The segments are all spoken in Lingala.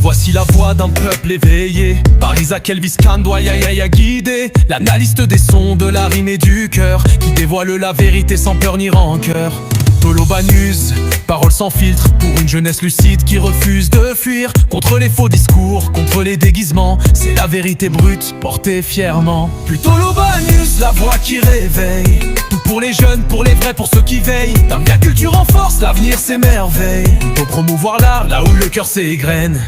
Voici la voix d'un peuple éveillé par Isaac Elvis Kandoya guidé. L'analyste des sons, de la rime et du cœur, qui dévoile la vérité sans peur ni rancœur. Tolobanus, parole sans filtre, pour une jeunesse lucide qui refuse de fuir. Contre les faux discours, contre les déguisements, c'est la vérité brute, portée fièrement. Puis Tolobanus, la voix qui réveille. Tout pour les jeunes, pour les vrais, pour ceux qui veillent. D'un bien culture en force, l'avenir s'émerveille. Pour promouvoir l'art, là où le cœur s'égrène.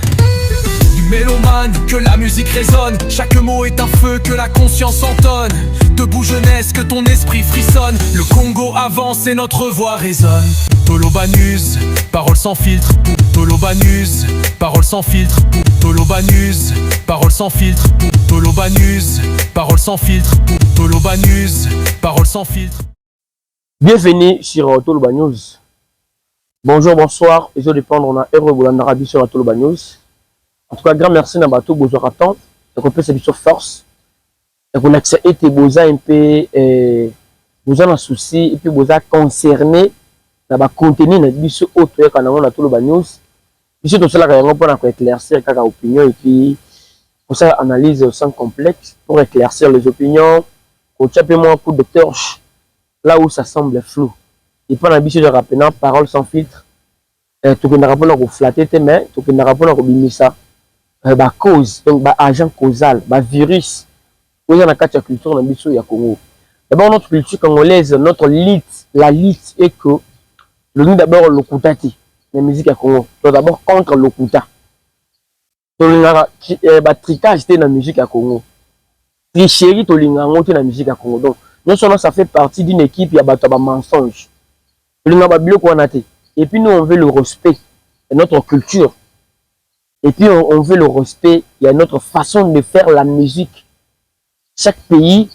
Du mélomane, que la musique résonne. Chaque mot est un feu, que la conscience entonne. Debout jeunesse, que ton esprit frissonne. Le Congo avance et notre voix résonne. Tolobanus, parole sans filtre. Tolobanus, parole sans filtre. Tolobanus, parole sans filtre. Tolobanus, parole sans filtre. Tolobanus, parole sans filtre. Bienvenue sur Tolobanus. Bonjour, bonsoir. Et je dépendre, on a heureux de Arabi sur Tolobanus. En tout cas, grand merci à Batou Bozoratant. Donc, on peut se sur force. Donc, on a été Boza un peu, Boza un souci, et puis Boza concerné dans le contenu de la autre quand on a Tolobanus. Ici, tout cela, on peut éclaircir quelques opinions et puis, pour ça, analyse sans complexe pour éclaircir les opinions. On tape un coup de torche là où ça semble flou. Et puis, on a de rappeler, parole sans filtre. Tout qu'on a rappelé, on flatter tes mains, tout qu'on a rappelé, on bimé ça. Cause, donc agent causal, virus. Vous avez la culture dans le Congo. D'abord, notre culture congolaise, notre la lutte est que nous d'abord le Koutati, la musique à Congo. D'abord contre le Kouta. Le tricage dans la musique à Congo. Tricherie dans la musique à Congo. Donc, non seulement ça fait partie d'une équipe, il y a des mensonges. Et puis nous, on veut le respect de notre culture. Et puis on veut le respect, il y a notre façon de faire la musique. Chaque pays,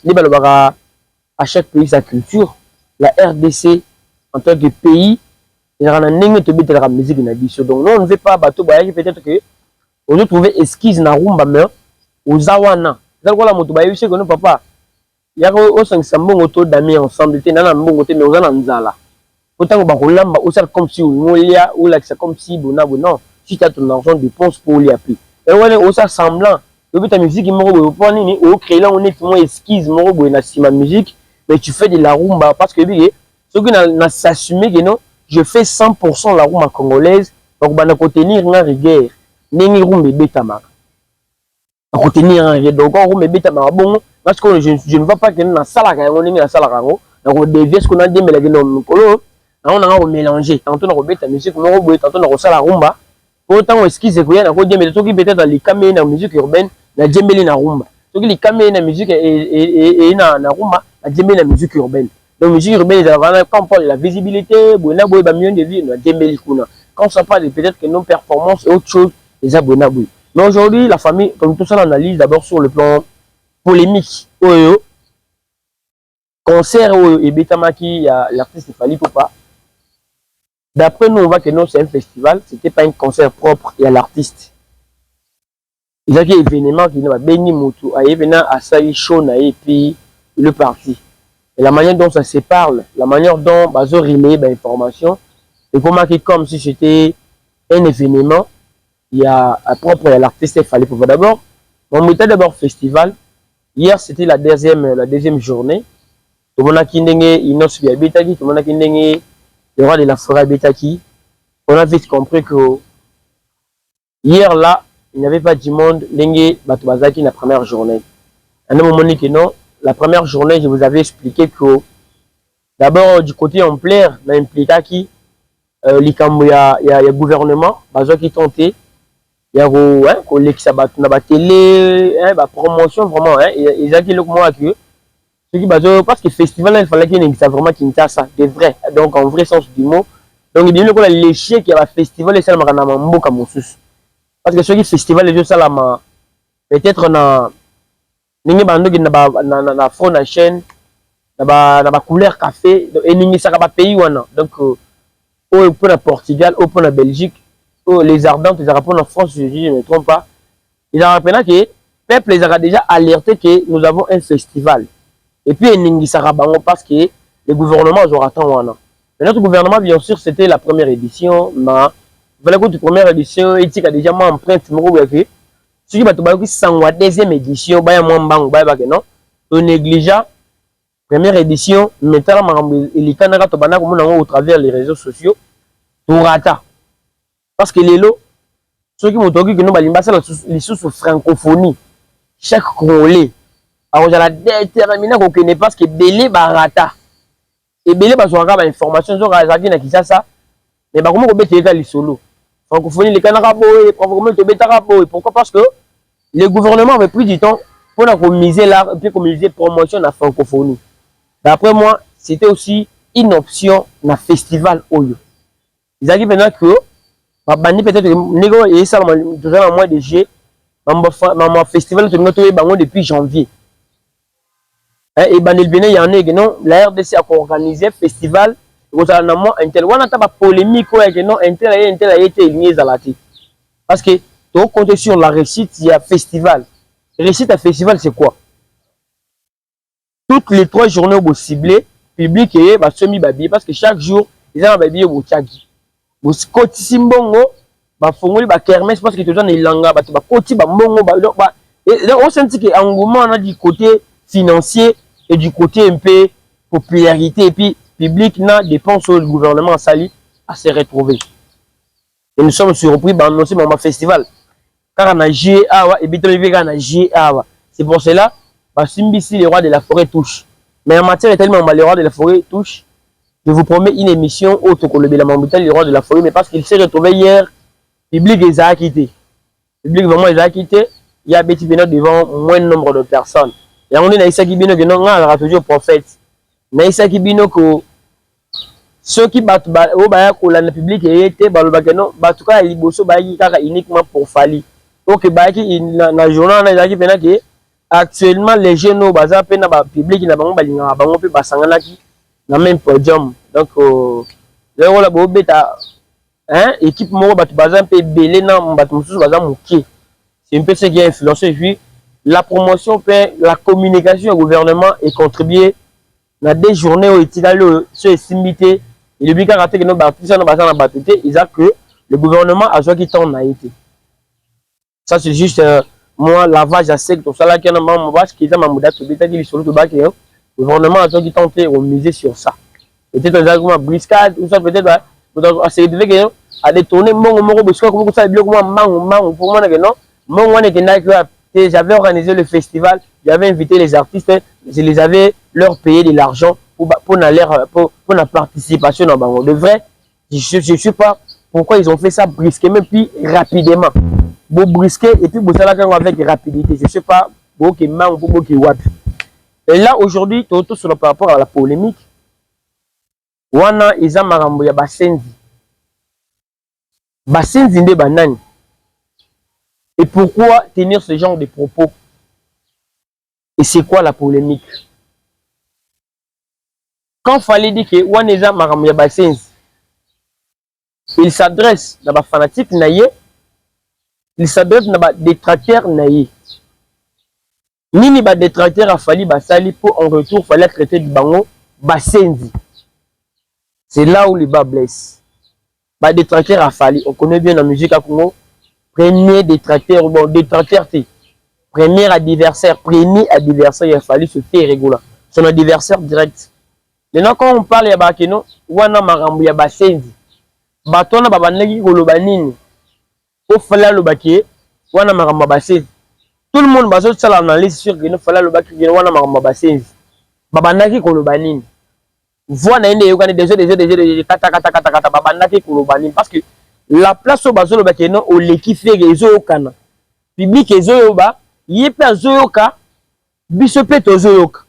à chaque pays sa culture. La RDC, en tant que pays, il y a la musique de la musique. Donc nous, on ne veut pas bateau, peut-être que on veut trouver esquisse na rumba, mais aux awana. C'est quoi la moto? Je sais que nous, papa, il y a aussi un bon auto d'amis ensemble, il y a un bon auto, mais on a un zala. Autant que comme si on y a, ou là, c'est comme si on a, non. Si tu as ton argent, dépense pour l'y appeler. Et voilà, on s'est semblant. Le but de la musique, on crée là, on est tout le monde esquisse, ma musique, mais tu fais de la rumba parce que ce que n'a s'assumé que non, je fais 100% la rumba congolaise, donc on va tenir un rigueur, n'est rumba bétama. On va tenir un rigueur, donc on rumba bétama. Bon, parce que je ne vois pas que dans la salle, on est dans la salle, donc on dévie ce qu'on a dit, mais on a mélangé. Tantôt on a la musique, tantôt on a la rumba. Autant on esquisse que y a mais ceux qui peut-être dans les caméras de musique urbaine la djembeli na rumba ceux qui les caméras de musique et na rumba la djembeli na musique urbaine donc musique urbaine quand on parle de la visibilité bona boy ba million de vues na djembeli kuna quand ça parle peut-être que nos performances et autre chose les abonnés boy mais aujourd'hui la famille comme tout ça l'analyse d'abord sur le plan polémique oyo concert et Betamaki il y a l'artiste Fally Ipupa. D'après nous, on voit que non, c'est un festival, ce n'était pas un concert propre et à l'artiste. Il y a des événements qui n'ont béni Moutou, à Saï Show, et puis le parti. Et la manière dont ça se parle, la manière dont ils ont relayé l'information, c'est pour marquer comme si c'était un événement, il y a propre à l'artiste, il fallait pouvoir d'abord. On mettait d'abord festival. Hier, c'était la deuxième journée. Tout le monde a qui n'est pas tout le monde a qui n'est le roi de la forêt Betaki, on a vite compris que hier là, il n'y avait pas du monde, Lengue Batubazaki la première journée. À un moment donné que non, la première journée, je vous avais expliqué que d'abord du côté ampleur, on a impliqué qu'il y a gouvernement, qui tentait, il y a la télé, la promotion vraiment, il y a qui le moi que parce que le festival, il fallait qu'il existe vraiment ça, de vrai, donc en vrai sens du mot. Donc il y a l'échec qui a un festival et ça m'a rendu comme parce que ce qui festival les ça là peut-être na fond na chaîne na couleur café et ningi ça va pays wana donc au pour la Portugal au pour la Belgique les ardentes les rapports en France je ne me trompe pas ils ont rappelé que peuple les a déjà alerté que nous avons un festival. Et puis, parce que le gouvernement aura tant. Notre gouvernement, bien sûr, c'était la première édition, mais voilà que la première édition et tika déjà moi empreinte moko ya que ce qui va te bailler sangwa deuxième édition ba ya moi mbango ba ba que non to négligea première édition metala makambo elikana to bana ko mona au travers les réseaux sociaux to rata parce que lelo ceux qui motoki que no balimba ça les sous francophonie chaque congolais alors la déterminer ko ne parce que belé barata et belé ba soka ba information sur azaki na kisasa mais ba comment ko beteka li solo francophonie les canards boy probablement to betaka boy pourquoi parce que le gouvernement avait pris du temps pour la miser là et puis comme miser promotion la francophonie. D'après moi, c'était aussi une option na festival oyo. Ils arrivent maintenant que ma bandi peut-être négo et ça dans mois de juillet ma festival to ngoto bango depuis janvier. Et bandel bene y en a non la RDC a organisé festival rosalement intel wana ta ba polémique que non intel a été éliminé zalati. Parce que tu comptes sur la réussite, il y a festival. Réussite à festival, c'est quoi? Toutes les 3 journées au ciblé, public et semi-babi, parce que chaque jour, ils ont un babi au tchagi. Au côté simbongo, fongoli kermesse parce que tu donnes les langues, côté mbongo, et là on sent que engouement on a du côté financier et du côté un peu popularité et puis public n'a dépense au gouvernement sali à se retrouver. Et nous sommes surpris d'annoncer mon festival. Car on a GA et Bitolivier on a GA. C'est pour cela que Simbisi, les rois de la forêt, touche. Mais en matière tellement les rois de la forêt touche. Je vous promets une émission autre que le Bélamamboutel, les rois de la forêt, mais parce qu'il s'est retrouvé hier, public les a quittés. Public vraiment les a quittés. Il y a Betty Beno devant moins de nombre de personnes. Et on dit Naïssa Kibino que non, on a toujours prophète. Naïssa Kibino que ceux qui battent au Bayako, public et été, non, en tout cas, ils bossent uniquement pour Fali. Ok, baki na journal na zaki pena que actuellement les jeunes au bazar pena ba public na bango balinga bango pe basangana ki na même podium donc le rôle bo beta hein équipe moko batu bazar pe belé na batu mususu bazar moké c'est un peu ce qui a influencé puis la promotion fait la communication au gouvernement et contribuer na des journées où itikalo sur esimité et le but karaté que no ba tout ça na bazar na batete ils a que le gouvernement a joué qui temps na été. Ça c'est juste moi lavage à sec tout ça là qui est un membre parce qu'il est membre d'être bêta qui est sur le bac et le gouvernement a qui tenté de miser sur ça peut-être exactement briscade ou ça peut-être c'est devait que à détourner mon parce que comme ça bien comment pour moi que non mon on est que j'avais organisé le festival j'avais invité les artistes je les avais leur payé de l'argent pour la participation dans bango de vrai je sais pas pourquoi ils ont fait ça brusquement puis rapidement. Vous brisquez et puis vous allez avec rapidité. Je ne sais pas, et là, aujourd'hui, tout sur par rapport à la polémique, wana isa marambo ya basenzi. Basenzi nde banani. Et pourquoi tenir ce genre de propos? Et c'est quoi la polémique? Quand il fallait dire que wana isa marambo ya basenzi, il s'adresse à la fanatique naïe. Il s'adresse à des détracteurs naïfs. Nini ba détracteur a fallu basali pour en retour fallait traiter du bango basenzi. C'est là où le bas blesse. Ba détracteur a fallu. On connaît bien la musique à Congo. Premier détracteur, bon détracteur c'est premier adversaire il a fallu se faire régulier. Son adversaire direct. Maintenant quand on parle ya bakeno wana marambo ya basenzi. Batona babanaki koloba nini? Au fallait le baquet, wana maramba basenzi. Tout le monde bazo sala analyse sur que no fallait le baquet wana maramba basenzi. Babandaki koloba nini? Voilà ene yokane des kata babandaki koloba nini parce que la place au bazo le baquet no au leki fege ezo yokana. Public ezo yoba, yepe azo yoka, biso pe tozo yoka.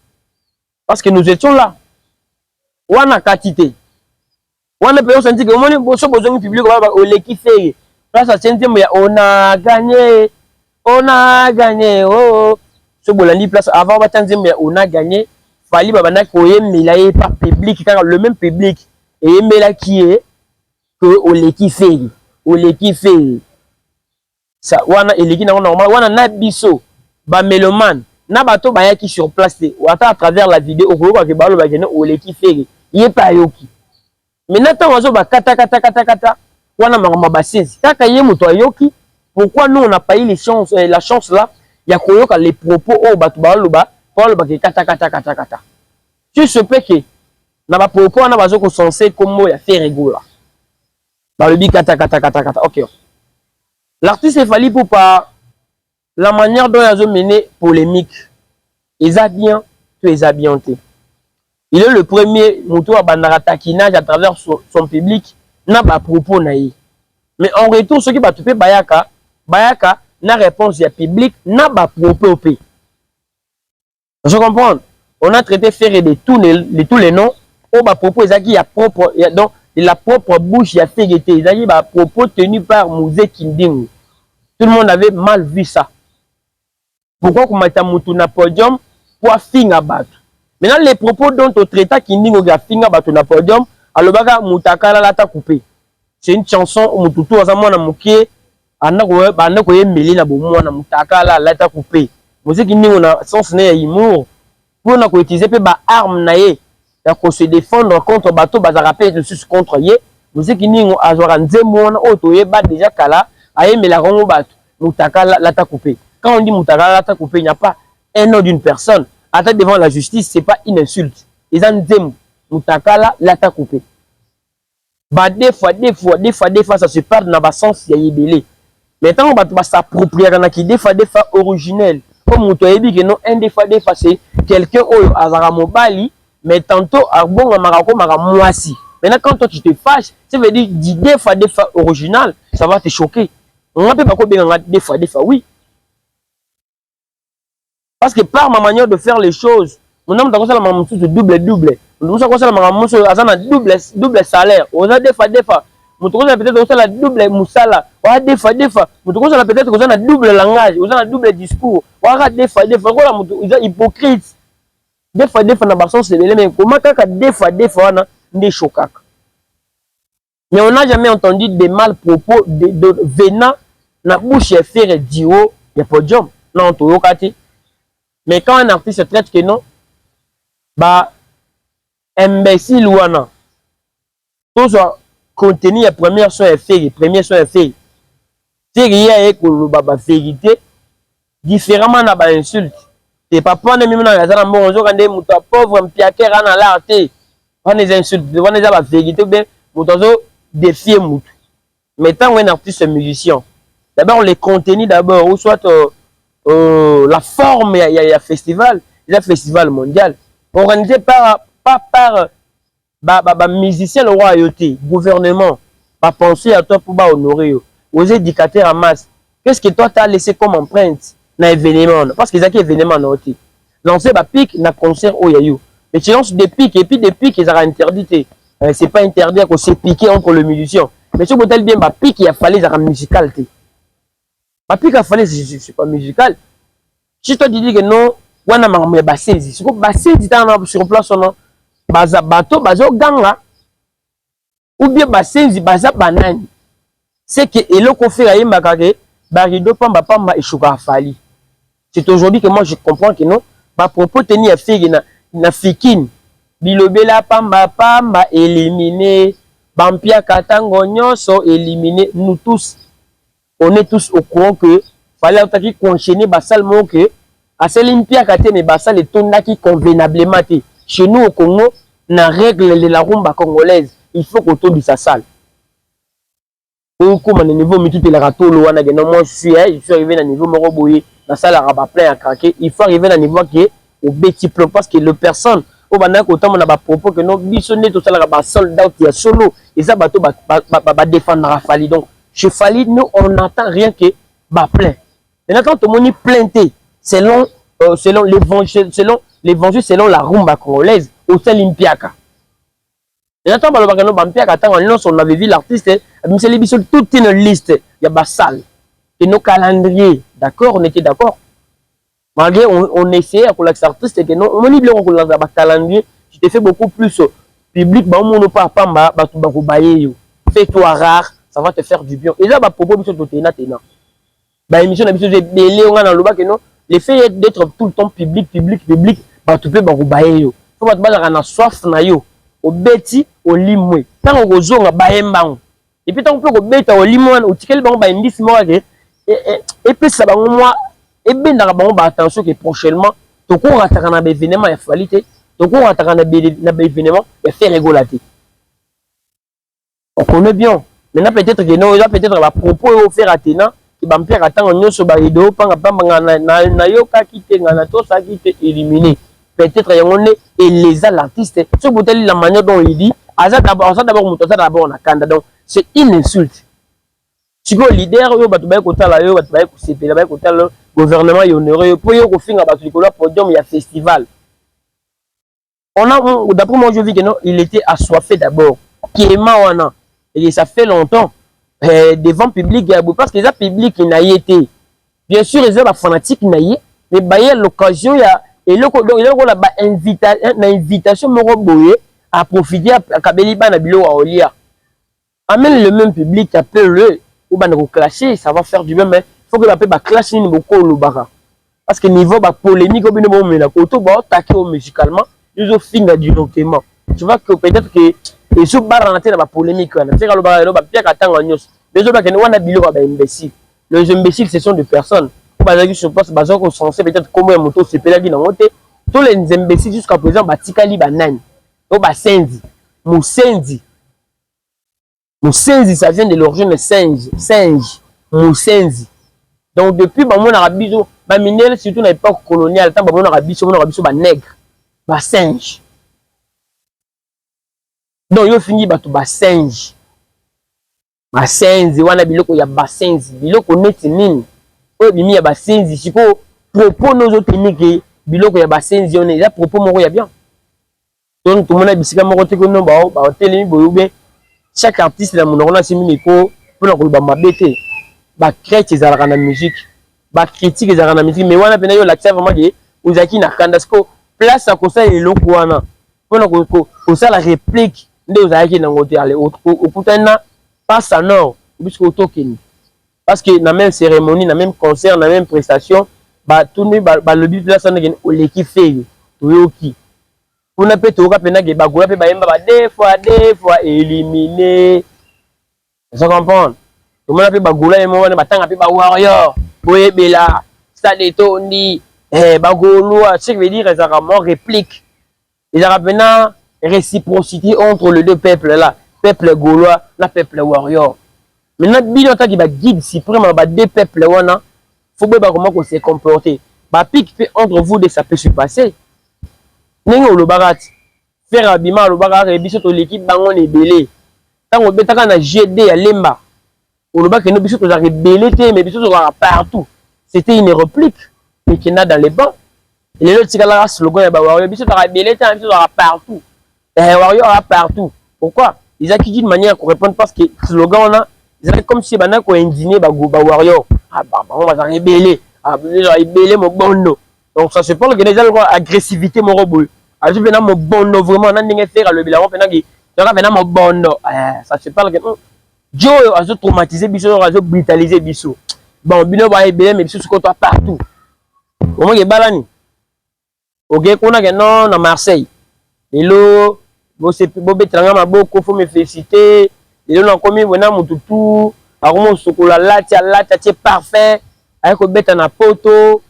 Parce que nous étions là. Wana katité. Wana pe on senti que au moins boso bozo public au leki fege. On a gagné, oh. Ce bolandi place avant on a gagné. Fali babana koye milaye par public car le même public et mela qui est que au l'équipe fait. Ça wana eleki na normal wana na biso ba meloman na bato bayaki sur place ou à travers la vidéo au ko ke balo ba gagné au l'équipe fait. Il est pas yoki. Mais n'attends ozo ba kata wana makambo basenzi kaka ye moto ayoki. Pourquoi nous on n'a pas eu la chance là ya koyoka les propos au batu baloba ke kata. Tu se peut que na ba propos wana bazo ko censé comme ya faire rigola. Balobi kata. OK. L'artiste est fallu pour pas la manière dont ils ont mené polémique. Ils a bien, tu es habillanté. Il est le premier moto à bandara taquinage à travers son public n'a pas propos naï. Mais en retour ce qui va tuer Bayaka n'a réponse ya public n'a pas propos. Je comprends. On a traité faire de tous les noms au bas propos ezaki propre donc la propre bouche ya férité ezaki ba propos tenus par Mouzé Kinding. Tout le monde avait mal vu ça. Pourquoi kumata mutu na podium pour finga batu. Maintenant les propos dont au traita Kinding ga finga batu na podium alobaka mutakala lata coupé. C'est une chanson où mututu azamona mukie anako banda ko yemeli na bomona mutakala lata coupé. Mouzé Kinding na sens ne ya humour pour na ko utiliser pe ba arme na ye ya ko se défendre contre bateau bazarapé dessus contre ye. Mouzé Kinding azwara nzemona otoye ba déjà kala ayemela rongo batu mutakala lata coupé. Quand on dit mutakala lata coupé, il n'y a pas un nom d'une personne. Attaque devant la justice, ce n'est pas une insulte. Ils ont dit mutakala lata coupé. Bah des fois, ça se perd dans le sens il y a belé. Maintenant, on va s'approprier des fois originel. Comme on te dit que non, des fois c'est quelqu'un au Azara Mobali, mais tantôt à bon moisi. Maintenant, quand toi tu te fâches, ça veut dire des fois original, ça va te choquer. On ne peut pas bien des fois, oui. Parce que par ma manière de faire les choses, mon homme t'a la double. Nous avons double salaire. On a des fois. Nous avons peut-être la double moussala. On a des fois. Nous avons peut-être la double langage. On a double discours. On a des fois. On est hypocrite. Des fois, dans le sens de mais comment des fois, on a des chocs. Mais on n'a jamais entendu des mal propos venant na bouche et faire dio ya podium. Non, on mais quand un artiste traite que non, bah, imbécile ou non, tout ça contenu la première son est fait, c'est rien que le vérité, différemment na ba insulte. C'est pas pour ne même na za bon zo quand muto pauvre mpiaker na l'arté, on les insulte, on les la vérité bien muto zo défier muto. Mais tant un artiste musicien, d'abord les contenus d'abord ou soit la forme, il y a un festival mondial organisé pas par musiciens le royauté, gouvernement, pas penser à toi pour honorer aux éducateurs en masse. Qu'est-ce que toi tu as laissé comme empreinte dans l'événement? Parce qu'ils ont un événement noté. Lancer un pic dans concert au Yayou. Mais tu lances des pics et puis des pics ils ont interdit. C'est pas interdit qu'on s'est piqué entre les musiciens. Mais tu peux dire bien bah pic il a fallu la musicalité. Papi qu'il fallait c'est pas musical. Si toi tu dis que non, on a marre basenzi. Si quoi basenzi sur place non, baza bateau bazo ganga ou bien basenzi baza banani. C'est que eloko fait aïe makake barido pamba et chouka fali. C'est aujourd'hui que moi je comprends que non, ba propos tenir à faire na fikine. Bilobela pamba éliminé, bampia katango nyonso éliminé, nous tous. On est tous au courant que fallait enchaîner basal que à l'Olympia kate mais basal et tonda qui convenablement chez nous au Congo na règle de la rumba congolaise il faut qu'on tourne sa salle au comme niveau mais tout est la ratolo wana que non moi je suis arrivé à niveau moro boyer la salle à plein à craquer il faut arriver à niveau qui est au petit plan parce que le personne au banana autant on a pas propos que non bisonné tout ça là ba soldat qui a solo et ça bateau ba défendre Rafali donc chez Fali, nous, on n'entend rien que plein. Maintenant, quand tout le monde est plainté, selon l'évangile, selon la rumba congolaise, au sein l'Impiaka. Maintenant, on avait vu l'artiste, toute une liste, il y a Bassal, et nos calendriers, d'accord, on était d'accord. Malgré, on essayait avec l'artiste, et que non, on dit que calendrier, tu te fais beaucoup plus public, on ne parle pas, fais-toi rare. Ça va te faire du bien. Et là, bah, propos, bah, émission le fait d'être tout le temps public, bah, tu peux baroubailler yo. Faut pas te battre na soif na yo. Au beti, au limwe. Tant au zone, bah, et puis tant que beta au limon ou tikel bango ba indice moi et puis ça bango moi et ben dans bango ba attention que prochainement to ko rataka na événement ya qualité to ko rataka na événement et faire régulater. On connaît bien. Maintenant peut-être que non, peut-être la propos au faire attenant qui va me faire attendre nyonso ba rideau panga panga na yo ka kité ngana to ça qui est éliminé. Peut-être et les l'artiste ce bouteille la manière dont il dit ça d'abord na kanda donc c'est une insulte. Si le leader yo batu ba ko tala yo batu ba ko sepela ba ko tala gouvernement honoré pour yo ko finga batu likolo podium ya festival. On a d'après moi je vis que non, il était assoiffé d'abord. Qui est wana et ça fait longtemps devant public parce que les public qui n'a été bien sûr les gens fanatiques n'a y mais bah il y a l'occasion il y a et le donc il y a une invitation me à profiter à Kabeliba na bilo à Olia amène le même public appelle le ou ba nous clasher ça va faire du bien mais faut que l'appel ba clasher ni beaucoup le bara parce que niveau ba polémique au bino mo mais la auto ba attaquer musicalement ils ont fini du document tu vois que peut-être que et ce bar na tena ba polémique na teka lo ba pia katanga nyos les autres que wana bilo ba imbécile les imbéciles ce sont des personnes bazaki je pense bazako censé peut-être comment un moto sepelaki na moté tous les imbéciles jusqu'à présent batikali banani o ba senzi musenzi ça vient de l'origine de singe musenzi donc depuis ba mona rabiso ba minel surtout na époque coloniale tant ba mona rabiso ba nègre ba singe. Donc yo fini bato ba singe wana biloko ya ba singe biloko neti nini o bimi ya ba singe siko propos nozo tenike biloko ya ba singe on ya propos moko ya bien donc tout le monde a bisika moko te ko no ba telemi boyube chaque artiste na monoko na simi miko pona ko ba mabete ba crête ezalaka na musique ba critique ezalaka na musique mais wana pena yo l'accès vraiment que uzaki na kandasko place à kosa eloko wana pona ko ça la réplique nde ozalaki nango te ale okutana passe à nord puisque otokeni parce que na même cérémonie na même concert na même prestation ba tourner ba le but là ça na au l'équipe fait toyoki on a peut toka pena ke ba gola pe ba yemba ba deux fois éliminé ça comprendre tout le monde pe ba gola et moi ba tanga pe ba warrior boyebela ça détondi ba goloa ce qui veut dire ça vraiment réplique ils a pena réciprocité entre les deux peuples là, peuple gaulois, la peuple warrior. Maintenant, bilan qui va guide suprême ba deux peuples wana, faut bien comment qu'on se comporter. Ba pique fait entre vous de ça peut se passer. Nengo le barat, faire abima le barat et biso to l'équipe bango ne belé. Tant on betaka na GD à Lemba. On le barat que nous biso to rebellé mais biso to partout. C'était une réplique mais qui n'a dans les bancs. Et les autres c'est slogan ya ba warrior biso to rebellé biso to partout. Warrior partout. Pourquoi? Ils ont dit de manière qu'on répond parce que le slogan on a, ils comme si on a indigné ba warrior. Ah bah on va s'en rebeller. Ah rebeller mon bono. Donc ça se parle que déjà l'agressivité mon robot. Ah je venais mon bono vraiment on a n'ingé faire le bilan pendant que donc venait mon bono. Ça se parle que Joe a traumatisé biso, a brutalisé biso. Bon bino va rebeller mais biso sur toi partout. Comment que balani? OK qu'on a que non à Marseille. Hello bobetranga maboko faut me féliciter et on a commis wena mututu akomo sokola latia tie parfait avec beta na poto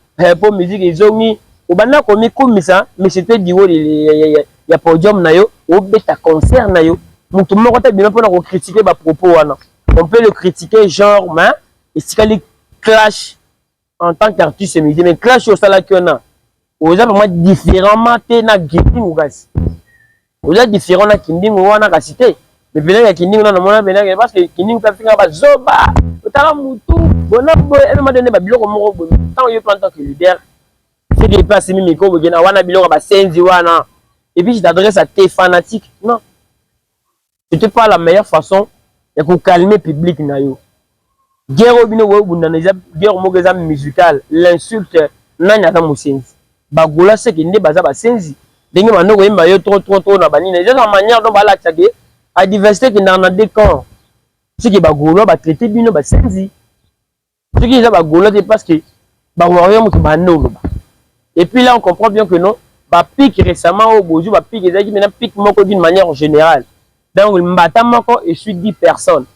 pour musique ezongi obana komi komisa mais c'était du haut ya podium na yo obeta concert na yo mutu moko ta bien pona ko critiquer ba propos wana on peut le critiquer genre mais et si kali clash en tant qu'artiste mais clash au sala kiona oza vraiment différemment te na giping ugas. Vous êtes différent na kinding wana ka cité mais bien ya kinding na mona bien parce que kinding peut faire ba zoba otala mutu bona boy elle m'a donné ba biloko moko bo tant yo plan tant que leader c'est que passe mimi ko bogena wana biloko ba senzi wana et puis je t'adresse à tes fanatiques non c'était pas la meilleure façon de calmer public na yo guerre obino wo bundana guerre moko za musical l'insulte nanya ta musenzi ba gola c'est que ndé baza ba senzi ndenge manoko yemba yo trop na banine c'est la manière dont bala tsaké a diversité qui dans deux camps ce qui ba golo ba traiter bino ba senzi ce qui est ba golo c'est parce que ba warrior mutu ba ndolo et puis là on comprend bien que non ba pique récemment au bozu ba pique ezaki maintenant pique moko d'une manière générale donc mbata moko et suit 10 personnes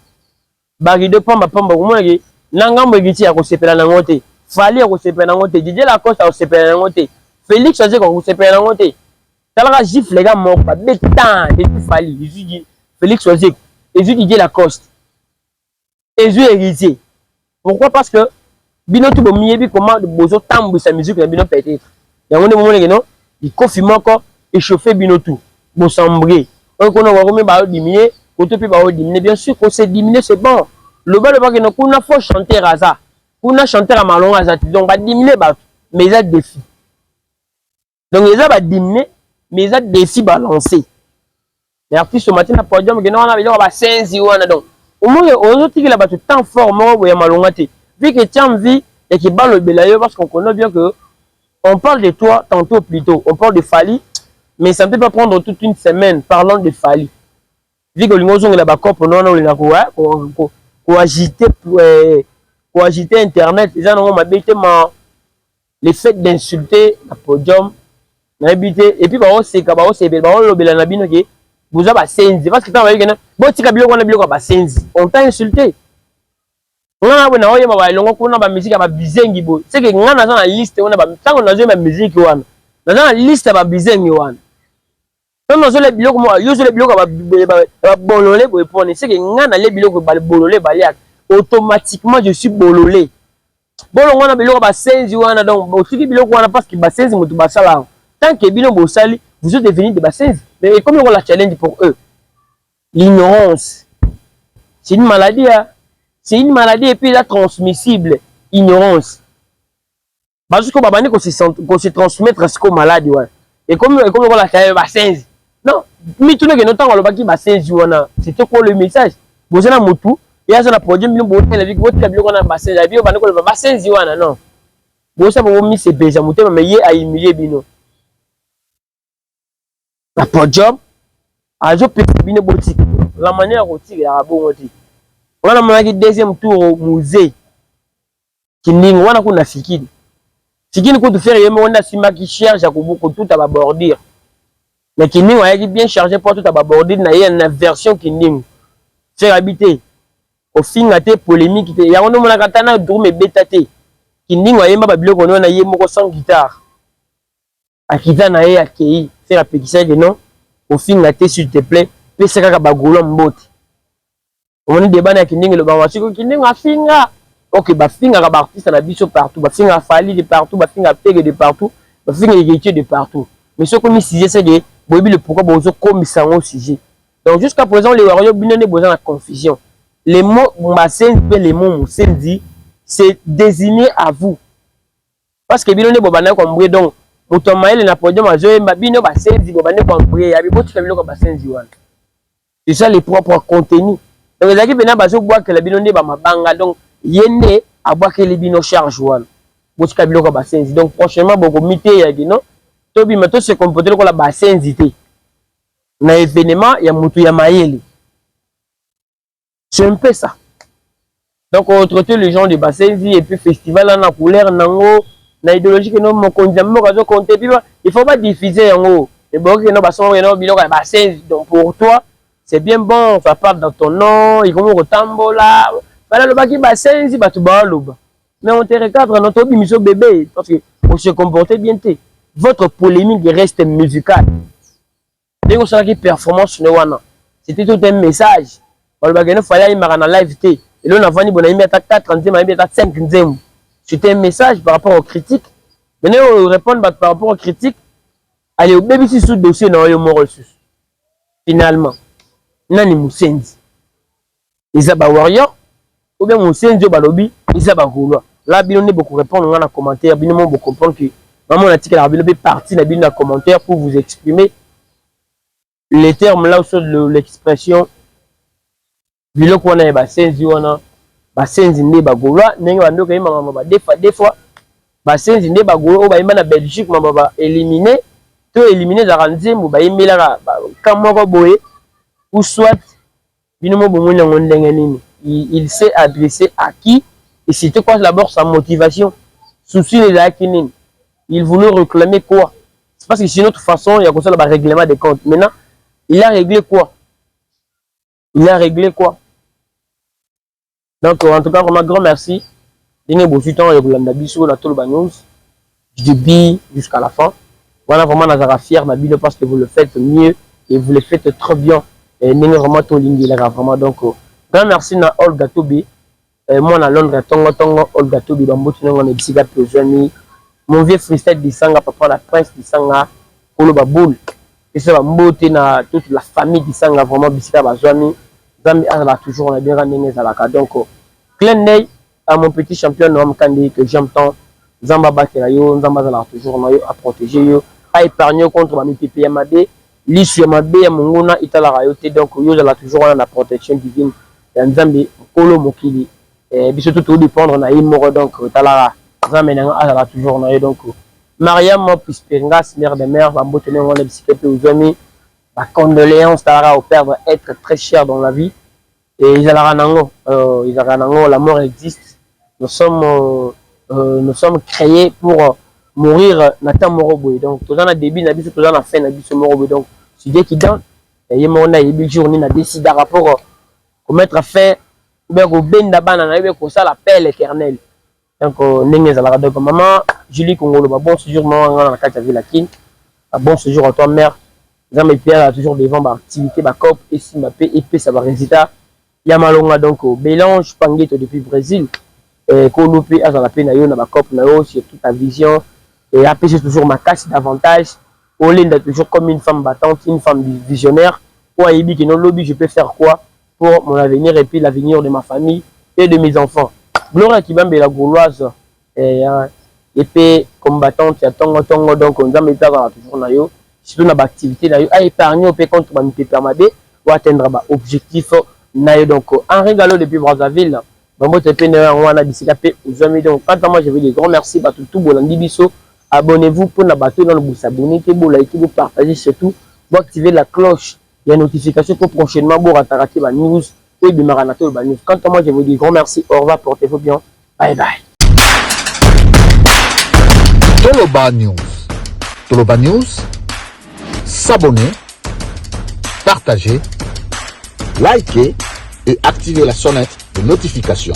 barido pamba pamba kumonaki na ngambo ekiti ya kosepela nango te Fali akosepela nango te Didier Lacoste akosepela nango te Félix Oziek akosepela nango te talaka gifle ga moko babetan depuis Fali ezui Félix Oziek ezui Didier Lacoste ezui héritier pourquoi parce que bino tout bomiyebi comment bozo tambwisa musique na bino peut-être yango nde momoneke non ikofi moko échauffer bino tout bosambre oyo kono wakomi baodimine koto mpe baodimine bien sûr qu'on s'est diminué c'est bon loba loba ke no kuna faut chanter raza kuna chanter à malonga aza donc badimine bato mais ils a défi donc ils a badimine mais ils a défi balancé mais artiste au matin na podium ke no wana biloko basenzi wana donc au moins ozotikela bato temps fort moko boya malonga te vu que tiens vie et qui bat le belayo parce qu'on connaît bien que on parle de toi tantôt plutôt on parle de Fali mais ça ne peut pas prendre toute une semaine parlant de Fali vu que l'ingozong la bakop non non ko agiter internet les gens ont m'habité le fait d'insulter la podium n'habité et puis c'est le belayo na bino que vous avez senzi parce que tant va dire bon tika biloko na biloko ba senzi on t'a insulté. On a na oye ba longo kuna ba musique ba bizengi bo c'est que ngana za na liste on ba tango na zo ba musique wana na za na liste ba bizengi wana non non zo le biloko mo yo zo le biloko ba bololé bo epone c'est que ngana le biloko ba bololé ba liak automatiquement je suis bololé bolongo na biloko ba senzi wana donc bo tiki biloko wana parce que ba senzi mutu ba sala tant que bino bo sali vous êtes devenus des ba senzi mais comme on la challenge pour eux l'ignorance c'est une maladie hein? C'est une maladie et puis la transmissible, ignorance. Parce que babane qu'on se transmettre à ce qu'on malade ouais. Et comme on la fait basenzi. Non, mais tout le monde entend le baki basenzi wana. C'était quoi le message? Vous avez un motu, et à ça la podium bino bote la vie que votre cabine a basenzi, la vie au banco le basenzi wana non. Vous savez vous mis c'est déjà motu mais yé a humilier bino. La podium a jo pe bino boutique. La manière où tirer la bon dit. On a eu deuxième tour au musée. Qui on a qu'on fikini. Fikini qu'on te fait on a sima qui cherche à tout à bordir. Mais qui on a bien chargé pour tout à bordir. Il y a une version qui faire habiter. Au fin à tes polémiques. Il y a un homme qui a drum et bétaté. Qui on a eu ma bibliothèque on a eu mon sans guitare. À qui t'en a eu à qui faire la pédicelle de non. Au fin à tes s'il te plaît. Puis c'est qu'à bagoulo mbote. On est débat na kinding le bawa siko kinding afinga OK ba finga ka ba artiste na biso partout ba finga Fali de partout ba finga Pege de partout ba finga héritier de partout mais ce qu'on sujet c'est de boyebi le pourquoi bozo komisa au sujet donc jusqu'à présent les warriors binone besoin la confusion les mots masenzi et les mots musenzi c'est désigné à vous parce que binone bobana ko donc motomaele na podium azoye bino ba senzi bobane ko mbwe ya biboti ka biloko ba senzi wana c'est ça les propres contenus. Donc les équipes bena bazo bois que la binonde ba mabanga donc yende a bois que les bino charge wana botika biloko ba senzi donc prochainement boko mité ya non to bi mato se comporter ko la ba senzi té na événement ya mutu ya mayele c'est un peu ça donc on traite les gens de basenzi et puis festival na couleur nango na idéologie que non mon kondiamo kazo compter puis il faut pas diffuser yango et bon que non ba son no biloko ba senzi donc pour toi c'est bien bon, ça part dans ton nom, il commence au tambola. Voilà le baki basenzi, batu baaloba. Mais on te recadre notre émission bébé, parce que on se comportait bien. Votre polémique reste musicale. Dès qu'on s'est performance, c'était tout un message. On va fallait en live. Et là, on a vendu 4 30 5 c'était un message par rapport aux critiques. Maintenant, on répond par rapport aux critiques. Allez, au bébé, si sous dossier, non, il y a mort finalement. Nani musenzi ils ba warrior ou bien musenzi ba lobby ils ba goulois là bino ne beaucoup répondre dans les commentaires bino mo beaucoup comprendre que maman on a dit que la bino partie na bino dans commentaire pour vous exprimer les termes là sur l'expression bino ko na ba senzi wana ba senzi ne ba goulois ndenge ba ndoka yima ba des fois ba senzi ne ba goulois ba yima na Belgique mama ba éliminer to éliminer za ranzimbu ba yimela ba kamoko boye ou soit il s'est adressé à qui et c'était quoi d'abord sa motivation souci les akinin il voulait réclamer quoi c'est parce que c'est une autre façon il y a comme ça le règlement des comptes maintenant il a réglé quoi Donc, en tout cas, vraiment, grand merci. Dès que vous temps, vous l'avez sur la Toloba News, du début jusqu'à la fin. Voilà, vraiment, Nazara fier, Nabino, parce que vous le faites mieux et vous le faites très bien. Et nous, vraiment, tout l'ingénieur, vraiment. Donc, grand merci à Olga Tobi. Moi, à Londres, Tongo, Olga Tobi, Bambouti, on est ici, mon vieux freestyle d'Isanga, papa, la prince d'Isanga, Koloba Boule. Et c'est la beauté na toute la famille d'Isanga, vraiment, Bissika Bazwami. Zambi a toujours, on a bien rendu Zalaka. Donc, clin d'œil à mon petit champion, Noam Kandi, que j'aime tant. Zamba Bakelayo, Zamba Zala toujours à protéger, à épargner contre ma pipi Yamade. L'issue Yamade, Mongona, Itala Rayote. Donc, yo, Zala toujours la protection divine. Et Nzambi, Kolo Mokili. Et puis surtout, tout dépendre, on a eu mort, donc, Talara. Zamenanga a toujours na donc Mariam Pispengas mère de mère va botter on les psychiatre aux amis la condoléance Tara au père va être très cher dans la vie et ils nango la mort existe nous sommes créés pour mourir Nathan Moroboy donc tout dans début na biso tout dans la fin na biso Moroboy donc c'est Dieu qui donne et il m'a on a eu journée na décidé rapport commettre à faire ben go benda bana na be ko ça l'appel éternel. Donc, maman, Julie Congolo, bon séjour, maman, dans la carte de la Kin. Bon séjour à toi, mère. Zama Pierre a toujours devant ma activité, ma cop, et si ma paix, et ça va résultat. Yamalonga, donc, Bélange, Pangueto depuis Brésil. Et Kolopi, à la paix, na ma cop, c'est toute ta vision. Et après, c'est toujours ma casse davantage. Olinda, toujours comme une femme battante, une femme visionnaire. Pour Aibi, qui non lobby, je peux faire quoi pour mon avenir et puis l'avenir de ma famille et de mes enfants. Gloria Kibambe la Gauloise épée combattante ya tongo donc on a mis toujours na yo surtout na activité na yo a épargner au contre ma mité permade ou atteindre ba objectif na yo donc en rigolo depuis Brazzaville bon te pene wana discapé aux amis donc quand moi je veux dire grand merci ba tout bolandi biso abonnez-vous pour na bateau dans le vous abonner que vous likez vous partager surtout vous activer la cloche il y a notification pour prochainement pour rattraper ba news. Et bien, quant à moi, je vous dis grand merci. Au revoir, portez-vous bien. Bye bye. Toloba News. Toloba News. S'abonner, partager, liker et activer la sonnette de notification.